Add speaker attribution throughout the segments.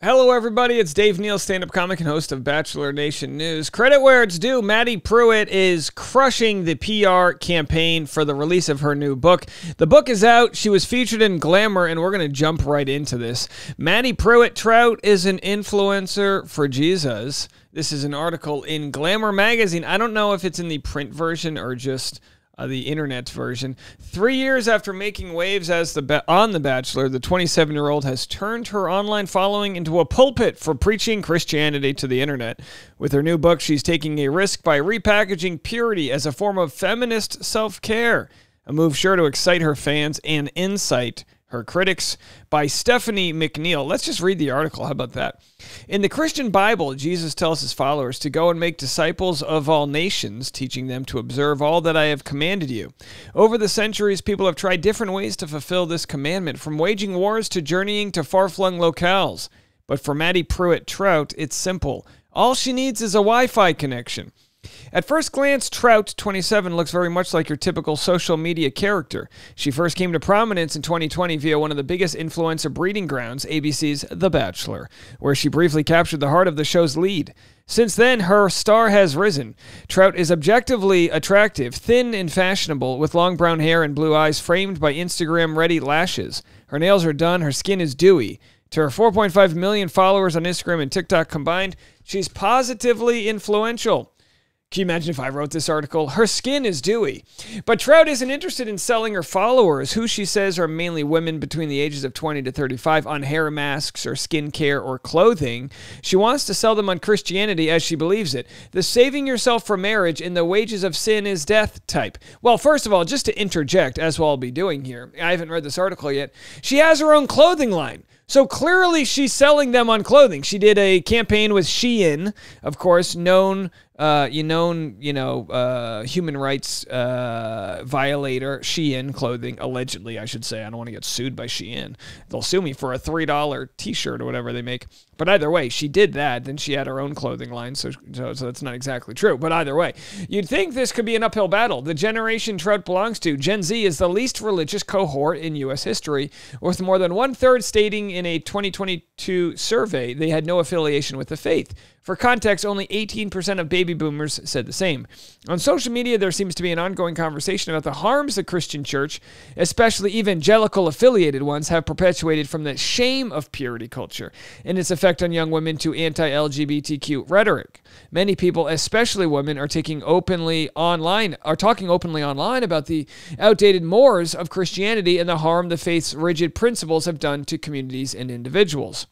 Speaker 1: Hello, everybody. It's Dave Neal, stand-up comic and host of Bachelor Nation News. Credit where it's due. Madi Prewett is crushing the PR campaign for the release of her new book. The book is out. She was featured in Glamour, and we're going to jump right into this. Madi Prewett Troutt is an influencer for Jesus. This is an article in Glamour magazine. I don't know if it's in the print version or just the internet version. 3 years after making waves as on The Bachelor, the 27-year-old has turned her online following into a pulpit for preaching Christianity to the internet. With her new book, she's taking a risk by repackaging purity as a form of feminist self-care, a move sure to excite her fans and incite her critics. By Stephanie McNeil. Let's just read the article. How about that? In the Christian Bible, Jesus tells his followers to go and make disciples of all nations, teaching them to observe all that I have commanded you. Over the centuries, people have tried different ways to fulfill this commandment, from waging wars to journeying to far-flung locales. But for Madi Prewett Troutt, it's simple. All she needs is a Wi-Fi connection. At first glance, Troutt, 27, looks very much like your typical social media character. She first came to prominence in 2020 via one of the biggest influencer breeding grounds, ABC's The Bachelor, where she briefly captured the heart of the show's lead. Since then, her star has risen. Troutt is objectively attractive, thin and fashionable, with long brown hair and blue eyes framed by Instagram-ready lashes. Her nails are done, her skin is dewy. To her 4.5 million followers on Instagram and TikTok combined, she's positively influential. Can you imagine if I wrote this article? Her skin is dewy. But Troutt isn't interested in selling her followers, who she says are mainly women between the ages of 20 to 35, on hair masks or skincare or clothing. She wants to sell them on Christianity as she believes it. The saving yourself for marriage and the wages of sin is death type. Well, first of all, just to interject, as I'll be doing here, I haven't read this article yet, she has her own clothing line. So clearly she's selling them on clothing. She did a campaign with Shein, of course, known human rights violator, Shein clothing, allegedly, I should say. I don't want to get sued by Shein. They'll sue me for a $3 t-shirt or whatever they make. But either way, she did that. Then she had her own clothing line, so that's not exactly true. But either way, you'd think this could be an uphill battle. The generation Troutt belongs to, Gen Z, is the least religious cohort in U.S. history, with more than one-third stating in a 2022 survey they had no affiliation with the faith. For context, only 18% of baby boomers said the same. On social media, there seems to be an ongoing conversation about the harms the Christian church, especially evangelical-affiliated ones, have perpetuated from the shame of purity culture and its effect on young women to anti-LGBTQ rhetoric. Many people, especially women, are talking openly online about the outdated mores of Christianity and the harm the faith's rigid principles have done to communities and individuals.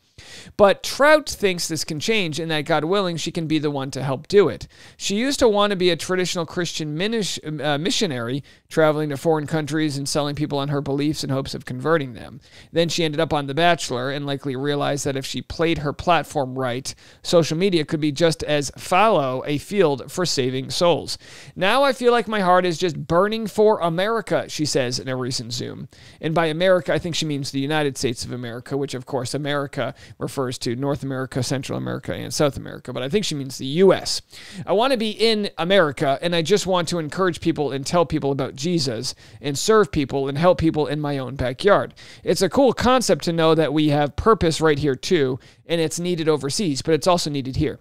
Speaker 1: But Troutt thinks this can change and that, God willing, she can be the one to help do it. She used to want to be a traditional Christian missionary, traveling to foreign countries and selling people on her beliefs in hopes of converting them. Then she ended up on The Bachelor and likely realized that if she played her platform right, social media could be just as fallow a field for saving souls. Now I feel like my heart is just burning for America, she says in a recent Zoom. And by America, I think she means the United States of America, which of course America refers to North America, Central America, and South America, but I think she means the U.S. I want to be in America, and I just want to encourage people and tell people about Jesus and serve people and help people in my own backyard. It's a cool concept to know that we have purpose right here too, and it's needed overseas, but it's also needed here.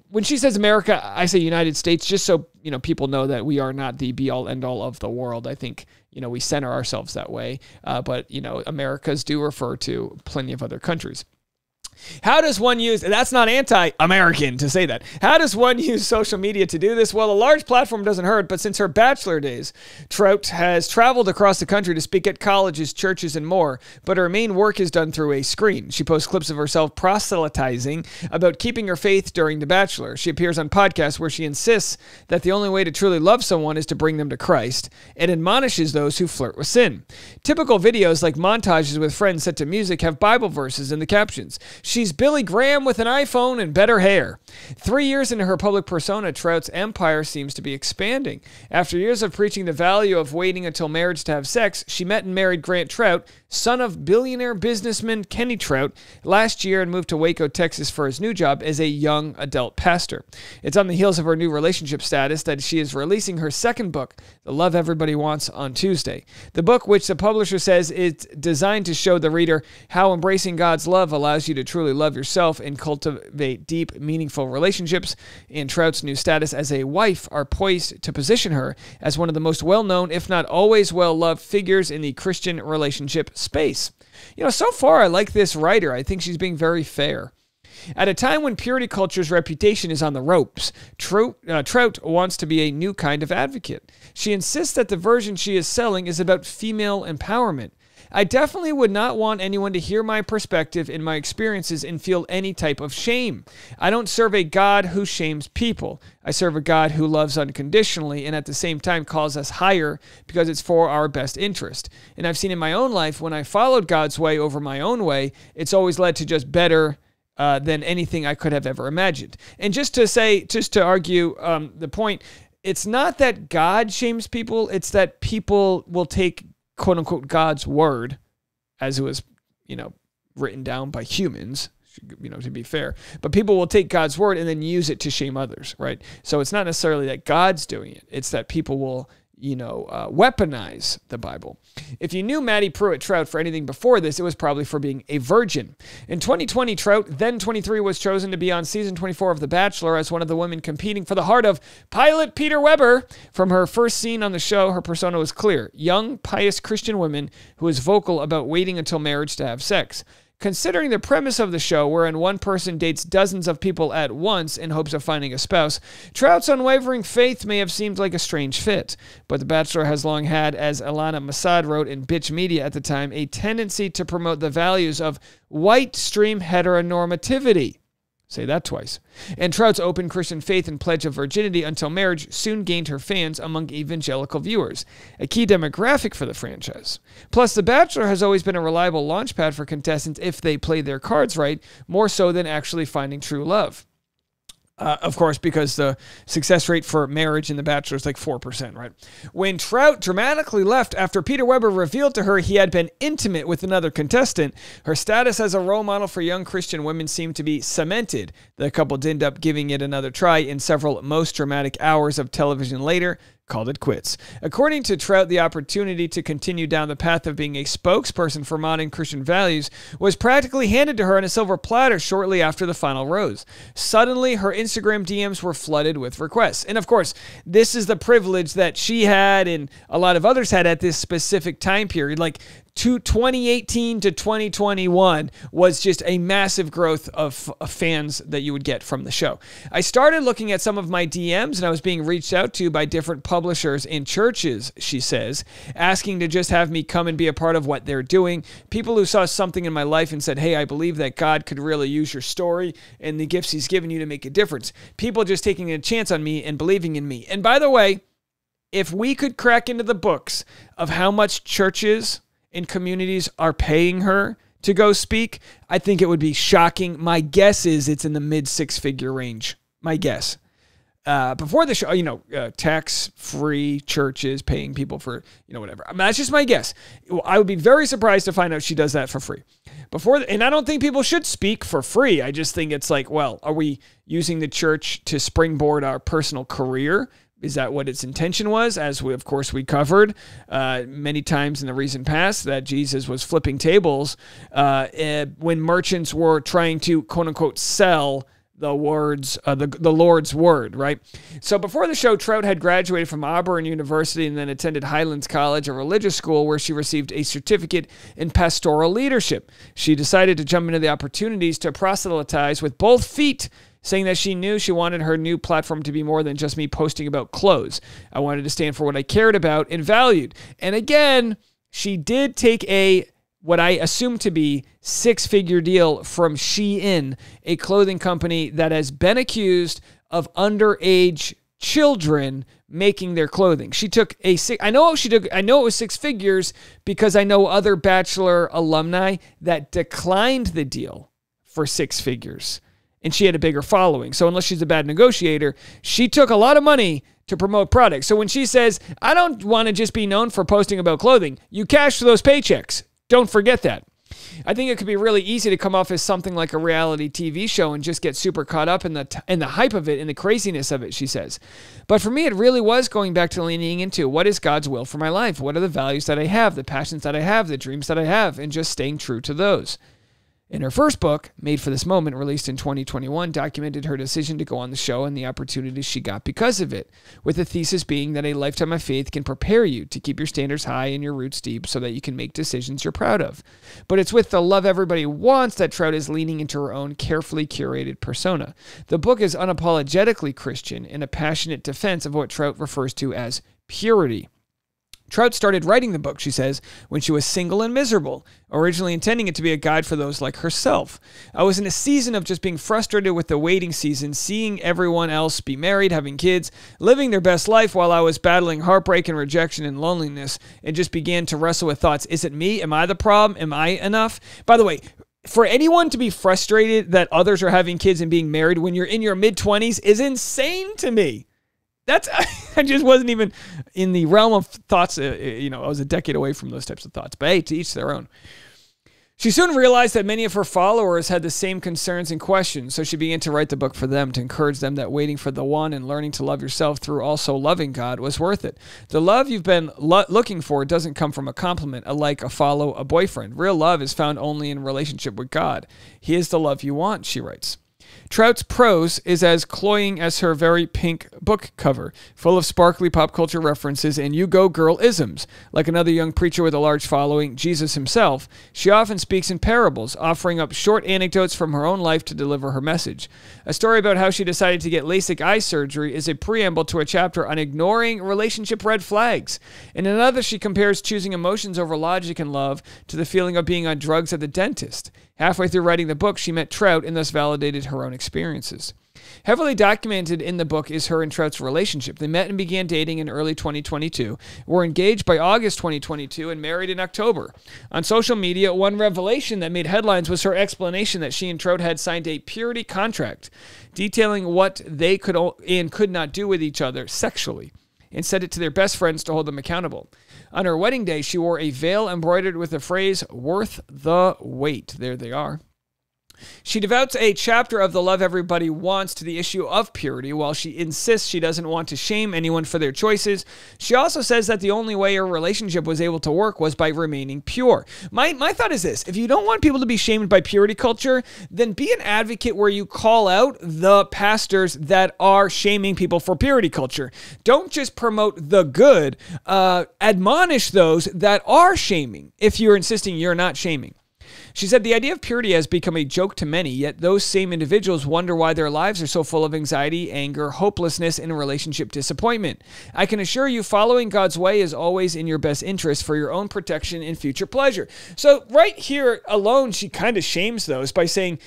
Speaker 1: When she says America, I say United States, just so people know that we are not the be-all, end-all of the world. I think we center ourselves that way, but Americas do refer to plenty of other countries. How does one use, that's not anti-American to say that. How does one use social media to do this? Well, a large platform doesn't hurt, but since her Bachelor days, Troutt has traveled across the country to speak at colleges, churches, and more, but her main work is done through a screen. She posts clips of herself proselytizing about keeping her faith during The Bachelor. She appears on podcasts where she insists that the only way to truly love someone is to bring them to Christ, and admonishes those who flirt with sin. Typical videos like montages with friends set to music have Bible verses in the captions. She's Billy Graham with an iPhone and better hair. 3 years into her public persona, Trout's empire seems to be expanding. After years of preaching the value of waiting until marriage to have sex, she met and married Grant Troutt, son of billionaire businessman Kenny Troutt, last year and moved to Waco, Texas for his new job as a young adult pastor. It's on the heels of her new relationship status that she is releasing her second book, The Love Everybody Wants, on Tuesday. The book, which the publisher says is designed to show the reader how embracing God's love allows you to truly love yourself and cultivate deep, meaningful relationships, and Trout's new status as a wife are poised to position her as one of the most well-known, if not always well-loved, figures in the Christian relationship space. So far I like this writer. I think she's being very fair. At a time when purity culture's reputation is on the ropes, Troutt wants to be a new kind of advocate. She insists that the version she is selling is about female empowerment. I definitely would not want anyone to hear my perspective and my experiences and feel any type of shame. I don't serve a God who shames people. I serve a God who loves unconditionally and at the same time calls us higher because it's for our best interest. And I've seen in my own life, when I followed God's way over my own way, it's always led to just better than anything I could have ever imagined. And just to argue the point, it's not that God shames people, it's that people will take quote unquote God's word, as it was, written down by humans, to be fair. But people will take God's word and then use it to shame others, right? So it's not necessarily that God's doing it. It's that people will, weaponize the Bible. If you knew Madi Prewett Troutt for anything before this, it was probably for being a virgin. In 2020, Troutt, then 23, was chosen to be on season 24 of The Bachelor as one of the women competing for the heart of pilot Peter Weber. From her first scene on the show, her persona was clear: young, pious Christian woman who is vocal about waiting until marriage to have sex. Considering the premise of the show, wherein one person dates dozens of people at once in hopes of finding a spouse, Trout's unwavering faith may have seemed like a strange fit. But The Bachelor has long had, as Alana Masad wrote in Bitch Media at the time, a tendency to promote the values of white stream heteronormativity. Say that twice. And Trout's open Christian faith and pledge of virginity until marriage soon gained her fans among evangelical viewers, a key demographic for the franchise. Plus, The Bachelor has always been a reliable launchpad for contestants if they play their cards right, more so than actually finding true love. Of course, because the success rate for marriage in The Bachelor is like 4%, right? When Troutt dramatically left after Peter Weber revealed to her he had been intimate with another contestant, her status as a role model for young Christian women seemed to be cemented. The couple did end up giving it another try, in several most dramatic hours of television later, called it quits. According to Troutt, the opportunity to continue down the path of being a spokesperson for modern Christian values was practically handed to her on a silver platter shortly after the final rose. Suddenly, her Instagram DMs were flooded with requests. And of course, this is the privilege that she had and a lot of others had at this specific time period. Like, 2018 to 2021 was just a massive growth of fans that you would get from the show. I started looking at some of my DMs and I was being reached out to by different publishers and churches, she says, asking to just have me come and be a part of what they're doing. People who saw something in my life and said, hey, I believe that God could really use your story and the gifts he's given you to make a difference. People just taking a chance on me and believing in me. And by the way, if we could crack into the books of how much churches and communities are paying her to go speak, I think it would be shocking. My guess is it's in the mid-six-figure range. My guess. Before the show, tax-free churches paying people for, whatever. I mean, that's just my guess. I would be very surprised to find out she does that for free. And I don't think people should speak for free. I just think it's like, well, are we using the church to springboard our personal career? Is that what its intention was? As we, of course, we covered many times in the recent past, that Jesus was flipping tables when merchants were trying to, quote unquote, sell the words, the Lord's word, right? So before the show, Troutt had graduated from Auburn University and then attended Highlands College, a religious school where she received a certificate in pastoral leadership. She decided to jump into the opportunities to proselytize with both feet, saying that she knew she wanted her new platform to be more than just me posting about clothes. I wanted to stand for what I cared about and valued. And again, she did take what I assume to be six-figure deal from Shein, a clothing company that has been accused of underage children making their clothing. She took I know it was six figures because I know other Bachelor alumni that declined the deal for six figures. And she had a bigger following. So unless she's a bad negotiator, she took a lot of money to promote products. So when she says, I don't want to just be known for posting about clothing, you cash those paychecks. Don't forget that. I think it could be really easy to come off as something like a reality TV show and just get super caught up in the hype of it and the craziness of it, she says. But for me, it really was going back to leaning into what is God's will for my life? What are the values that I have, the passions that I have, the dreams that I have, and just staying true to those. In her first book, Made for This Moment, released in 2021, documented her decision to go on the show and the opportunities she got because of it, with the thesis being that a lifetime of faith can prepare you to keep your standards high and your roots deep so that you can make decisions you're proud of. But it's with the love everybody wants that Troutt is leaning into her own carefully curated persona. The book is unapologetically Christian in a passionate defense of what Troutt refers to as purity. Troutt started writing the book, she says, when she was single and miserable, originally intending it to be a guide for those like herself. I was in a season of just being frustrated with the waiting season, seeing everyone else be married, having kids, living their best life while I was battling heartbreak and rejection and loneliness, and just began to wrestle with thoughts. Is it me? Am I the problem? Am I enough? By the way, for anyone to be frustrated that others are having kids and being married when you're in your mid-20s is insane to me. I just wasn't even in the realm of thoughts. I was a decade away from those types of thoughts. But hey, to each their own. She soon realized that many of her followers had the same concerns and questions, so she began to write the book for them to encourage them that waiting for the one and learning to love yourself through also loving God was worth it. The love you've been looking for doesn't come from a compliment, a follow, a boyfriend. Real love is found only in relationship with God. He is the love you want, she writes. Trout's prose is as cloying as her very pink book cover, full of sparkly pop culture references and you go girl isms. Like another young preacher with a large following, Jesus himself, she often speaks in parables, offering up short anecdotes from her own life to deliver her message. A story about how she decided to get LASIK eye surgery is a preamble to a chapter on ignoring relationship red flags. In another, she compares choosing emotions over logic and love to the feeling of being on drugs at the dentist. Halfway through writing the book, she met Troutt and thus validated her own experiences. Heavily documented in the book is her and Trout's relationship. They met and began dating in early 2022, were engaged by August 2022, and married in October. On social media, one revelation that made headlines was her explanation that she and Troutt had signed a purity contract, detailing what they could and could not do with each other sexually, and sent it to their best friends to hold them accountable. On her wedding day, she wore a veil embroidered with the phrase, "worth the wait." There they are. She devotes a chapter of The Love Everybody Wants to the issue of purity, while she insists she doesn't want to shame anyone for their choices. She also says that the only way her relationship was able to work was by remaining pure. My thought is this: if you don't want people to be shamed by purity culture, then be an advocate where you call out the pastors that are shaming people for purity culture. Don't just promote the good. Admonish those that are shaming if you're insisting you're not shaming. She said the idea of purity has become a joke to many, yet those same individuals wonder why their lives are so full of anxiety, anger, hopelessness, and relationship disappointment. I can assure you following God's way is always in your best interest for your own protection and future pleasure. So right here alone, she kind of shames those by saying,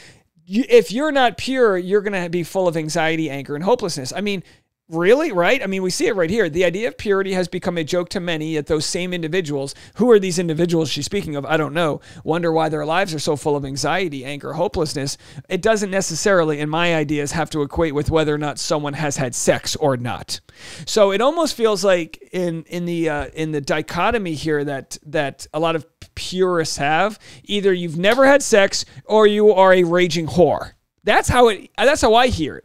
Speaker 1: if you're not pure, you're going to be full of anxiety, anger, and hopelessness. I mean, really? Right? I mean, we see it right here. The idea of purity has become a joke to many, yet those same individuals, who are these individuals she's speaking of? I don't know. Wonder why their lives are so full of anxiety, anger, hopelessness. It doesn't necessarily, in my ideas, have to equate with whether or not someone has had sex or not. So it almost feels like in the dichotomy here that a lot of purists have, either you've never had sex or you are a raging whore. That's how I hear it.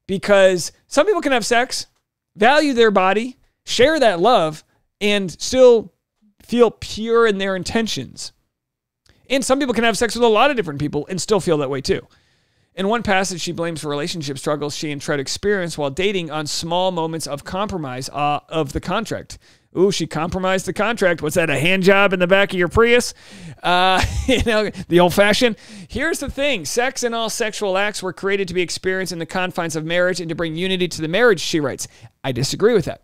Speaker 1: Because some people can have sex, value their body, share that love, and still feel pure in their intentions. And some people can have sex with a lot of different people and still feel that way too. In one passage, she blames relationship struggles she and Troutt experienced while dating on small moments of compromise of the contract. Ooh, she compromised the contract. What's that, a hand job in the back of your Prius? The old-fashioned. Here's the thing. Sex and all sexual acts were created to be experienced in the confines of marriage and to bring unity to the marriage, she writes. I disagree with that.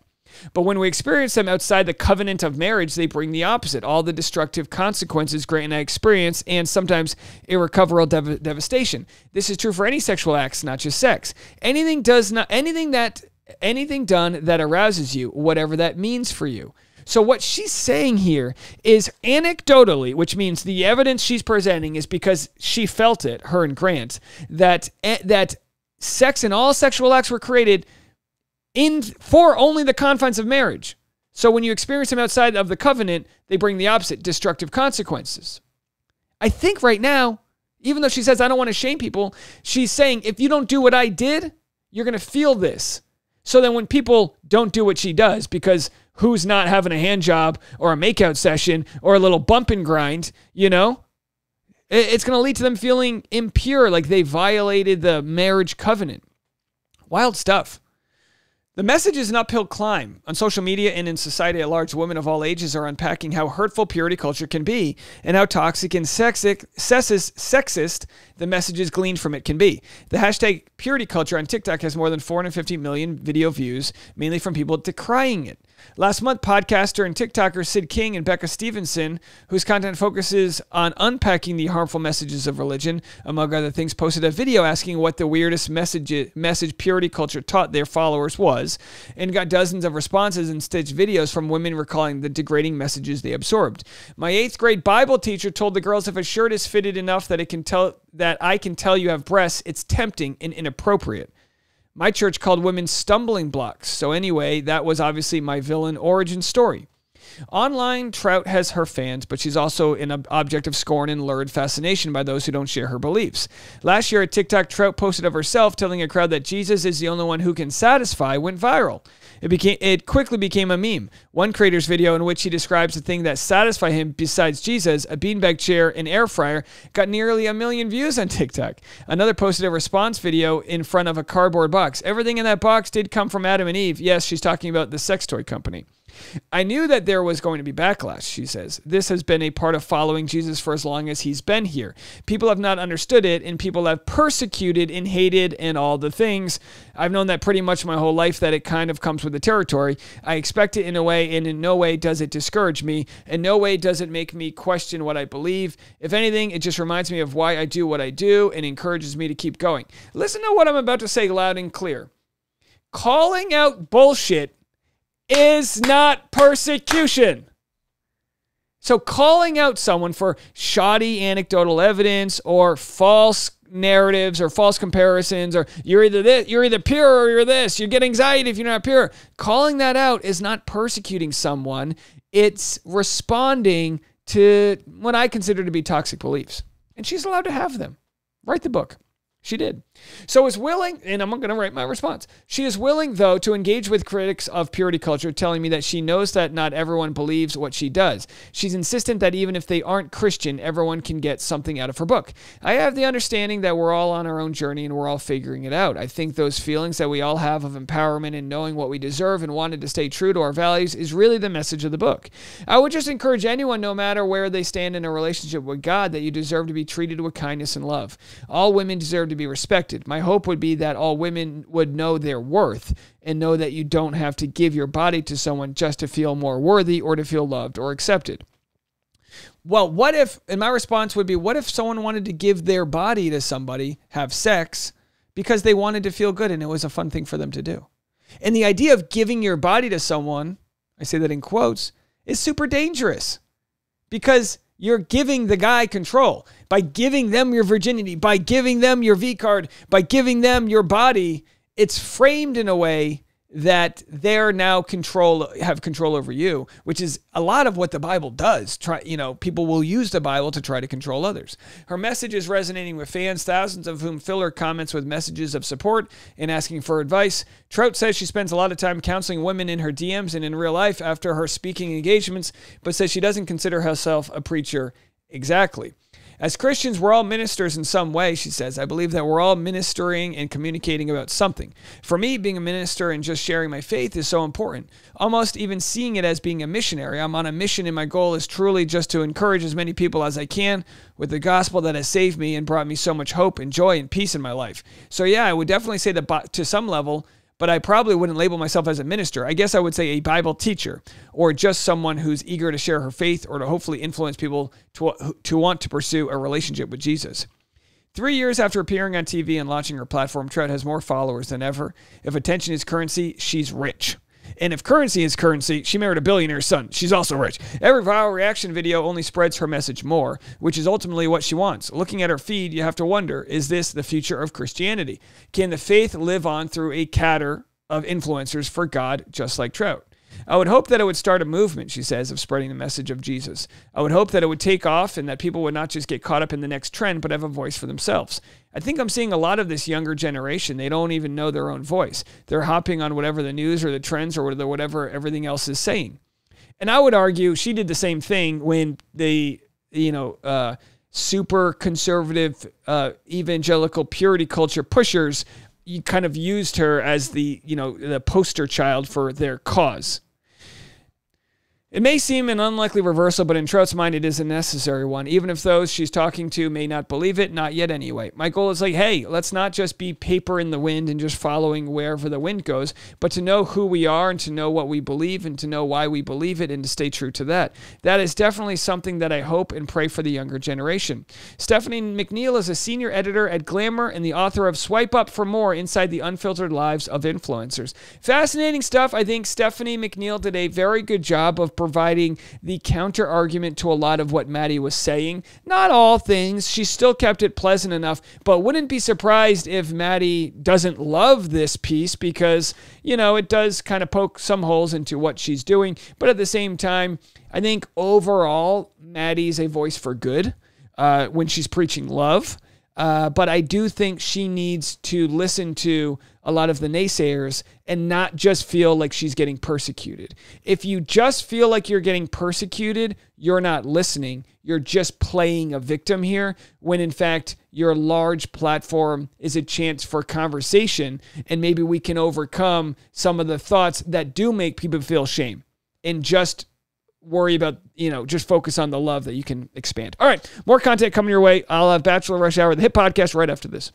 Speaker 1: But when we experience them outside the covenant of marriage, they bring the opposite. All the destructive consequences Grant and I experience, and sometimes irrecoverable devastation. This is true for any sexual acts, not just sex. Anything done that arouses you, whatever that means for you. So what she's saying here is anecdotally, which means the evidence she's presenting is because she felt it, her and Grant, that sex and all sexual acts were created for only the confines of marriage. So when you experience them outside of the covenant, they bring the opposite, destructive consequences. I think right now, even though she says, I don't want to shame people, she's saying, if you don't do what I did, you're going to feel this. So then when people don't do what she does, because who's not having a hand job or a makeout session or a little bump and grind, you know, it's going to lead to them feeling impure, like they violated the marriage covenant. Wild stuff. The message is an uphill climb. On social media and in society at large, women of all ages are unpacking how hurtful purity culture can be and how toxic and sexist the messages gleaned from it can be. The hashtag purity culture on TikTok has more than 450 million video views, mainly from people decrying it. Last month, podcaster and TikToker Sid King and Becca Stevenson, whose content focuses on unpacking the harmful messages of religion, among other things, posted a video asking what the weirdest message purity culture taught their followers was, and got dozens of responses and stitched videos from women recalling the degrading messages they absorbed. My 8th grade Bible teacher told the girls, if a shirt is fitted enough that I can tell you have breasts, it's tempting and inappropriate. My church called women stumbling blocks. So anyway, that was obviously my villain origin story. Online, Troutt has her fans, but she's also an object of scorn and lurid fascination by those who don't share her beliefs. Last year, a TikTok Troutt posted of herself telling a crowd that Jesus is the only one who can satisfy went viral. It quickly became a meme. One creator's video in which he describes the thing that satisfies him besides Jesus, a beanbag chair, an air fryer, got nearly 1 million views on TikTok. Another posted a response video in front of a cardboard box. Everything in that box did come from Adam and Eve. Yes, she's talking about the sex toy company. I knew that there was going to be backlash, she says. This has been a part of following Jesus for as long as he's been here. People have not understood it, and people have persecuted and hated and all the things. I've known that pretty much my whole life, that it kind of comes with the territory. I expect it in a way, and in no way does it discourage me. In no way does it make me question what I believe. If anything, it just reminds me of why I do what I do and encourages me to keep going. Listen to what I'm about to say loud and clear. Calling out bullshit is not persecution. So calling out someone for shoddy anecdotal evidence or false narratives or false comparisons, or you're either pure or you're this, you get anxiety if you're not pure. Calling that out is not persecuting someone. It's responding to what I consider to be toxic beliefs. And she's allowed to have them. Write the book. She did. So is willing, and I'm going to write my response. She is willing, though, to engage with critics of purity culture, telling me that she knows that not everyone believes what she does. She's insistent that even if they aren't Christian, everyone can get something out of her book. I have the understanding that we're all on our own journey and we're all figuring it out. I think those feelings that we all have of empowerment and knowing what we deserve and wanting to stay true to our values is really the message of the book. I would just encourage anyone, no matter where they stand in a relationship with God, that you deserve to be treated with kindness and love. All women deserve to be respected. My hope would be that all women would know their worth and know that you don't have to give your body to someone just to feel more worthy or to feel loved or accepted. Well, what if, and my response would be, what if someone wanted to give their body to somebody, have sex, because they wanted to feel good and it was a fun thing for them to do? And the idea of giving your body to someone, I say that in quotes, is super dangerous, because you're giving the guy control. By giving them your virginity, by giving them your V card, by giving them your body, it's framed in a way that they're now have control over you, which is a lot of what the Bible does. People will use the Bible to try to control others. Her message is resonating with fans, thousands of whom fill her comments with messages of support and asking for advice. Troutt says she spends a lot of time counseling women in her DMs and in real life after her speaking engagements, but says she doesn't consider herself a preacher exactly. As Christians, we're all ministers in some way, she says. I believe that we're all ministering and communicating about something. For me, being a minister and just sharing my faith is so important, almost even seeing it as being a missionary. I'm on a mission, and my goal is truly just to encourage as many people as I can with the gospel that has saved me and brought me so much hope and joy and peace in my life. So yeah, I would definitely say that to some level, but I probably wouldn't label myself as a minister. I guess I would say a Bible teacher, or just someone who's eager to share her faith or to hopefully influence people to want to pursue a relationship with Jesus. 3 years after appearing on TV and launching her platform, Troutt has more followers than ever. If attention is currency, she's rich. And if currency is currency, she married a billionaire's son. She's also rich. Every viral reaction video only spreads her message more, which is ultimately what she wants. Looking at her feed, you have to wonder, is this the future of Christianity? Can the faith live on through a cadre of influencers for God just like Troutt? I would hope that it would start a movement, she says, of spreading the message of Jesus. I would hope that it would take off and that people would not just get caught up in the next trend, but have a voice for themselves. I think I'm seeing a lot of this younger generation. They don't even know their own voice. They're hopping on whatever the news or the trends or whatever everything else is saying. And I would argue she did the same thing when the, super conservative evangelical purity culture pushers kind of used her as the poster child for their cause. It may seem an unlikely reversal, but in Trout's mind, it is a necessary one. Even if those she's talking to may not believe it, not yet anyway. My goal is like, hey, let's not just be paper in the wind and just following wherever the wind goes, but to know who we are and to know what we believe and to know why we believe it and to stay true to that. That is definitely something that I hope and pray for the younger generation. Stephanie McNeil is a senior editor at Glamour and the author of Swipe Up for More Inside the Unfiltered Lives of Influencers. Fascinating stuff. I think Stephanie McNeil did a very good job of providing the counter argument to a lot of what Madi was saying. Not all things. She still kept it pleasant enough, but wouldn't be surprised if Madi doesn't love this piece because, it does kind of poke some holes into what she's doing. But at the same time, I think overall, Madi's a voice for good when she's preaching love. But I do think she needs to listen to a lot of the naysayers and not just feel like she's getting persecuted. If you just feel like you're getting persecuted, you're not listening. You're just playing a victim here when in fact your large platform is a chance for conversation and maybe we can overcome some of the thoughts that do make people feel shame and just worry about, just focus on the love that you can expand. All right, more content coming your way. I'll have Bachelor Rush Hour, the hit podcast, right after this.